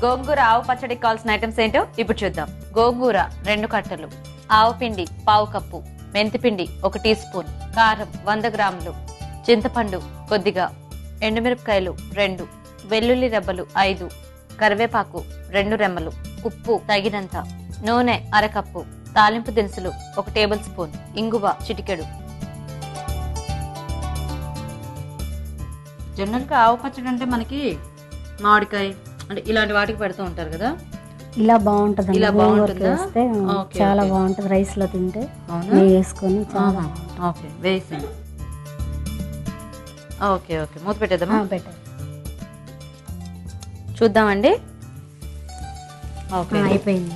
గోంగూర ఆవు పచ్చడికి కావాల్సిన ఐటమ్స్ ఏంటో ఇప్పుడు చూద్దాం. గోంగూర 2 కట్టలు, ఆవు పిండి 1/2 కప్పు, మెంతిపిండి 1 టీ స్పూన్, కారం 100 గ్రాములు, చింతపండు కొద్దిగా, ఎండుమిరపకాయలు 2, వెల్లుల్లి రెబ్బలు 5, కరివేపాకు 2 రెమ్మలు, ఉప్పు తగినంత, నూనె 1/2 కప్పు, తాలింపు దినుసులు 1 టేబుల్ స్పూన్, ఇంగువ చిటికెడు. జనరల్గా ఆవు పచ్చడి అంటే మనకి మామిడికాయ అంటే ఇలాంటి వాటికి పెడుతూ ఉంటారు కదా, ఇలా బాగుంటది. ఇలా బాగుంటుందా? చాలా బాగుంటది. రైస్ లో తింటే నెయ్యి వేసుకొని చాలా ఓకే వేసేయండి. ఓకే ఓకే మూత పెట్టేద్దామా? పెట్టారు. చూద్దామండి. ఓకే అయిపోయింది.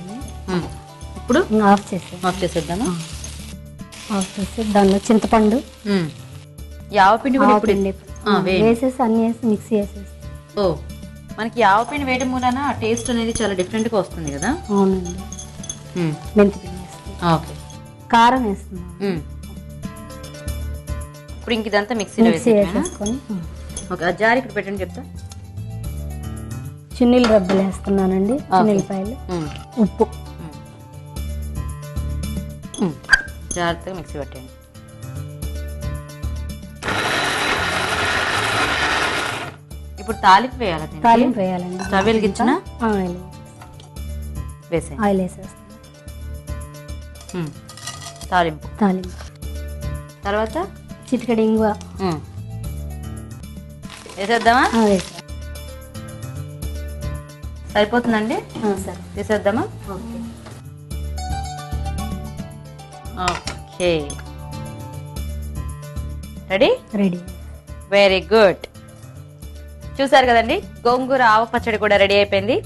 ఇప్పుడు ఆఫ్ చేసేద్దామా? ఆఫ్ చేసి దానిలో చింతపండు, యావపిండి కూడా ఇప్పుడు వేసేసి అన్ని వేసి మిక్సీ వేసేసి. ఓ మనకి యావపిండి వేయడం మూలన టేస్ట్ అనేది చాలా డిఫరెంట్ గా వస్తుంది కదా. అవునండి. మెంతిపిండి వేస్తాం. ఓకే కారం వేస్తున్నాం. ఇప్పుడు ఇంక ఇదంతా మిక్సీలో వేసేసుకొని ఓకే. ఆ జారి ఇక్కడ పెట్టండి చెప్తా. చిన్నీలు రబ్బలు వేస్తున్నానండి. చిన్నపాయలు, ఉప్పు, జాగ్రత్తగా మిక్సీ పెట్టండి. ఇప్పుడు తాలింపు వేయాలి. తాలింపు వేయాలండి. స్టవ్ వెలిగించిన వేసే ఆయిల్ వేసేస్తాం. తాలింపు తర్వాత చిటికెడు ఇంగువ వేసేద్దామా? సరిపోతుందండి. సరే తీసేద్దామా? Okay. Okay ready. Very good. చూసారు కదండి, గోంగూర ఆవు పచ్చడి కూడా రెడీ అయిపోయింది.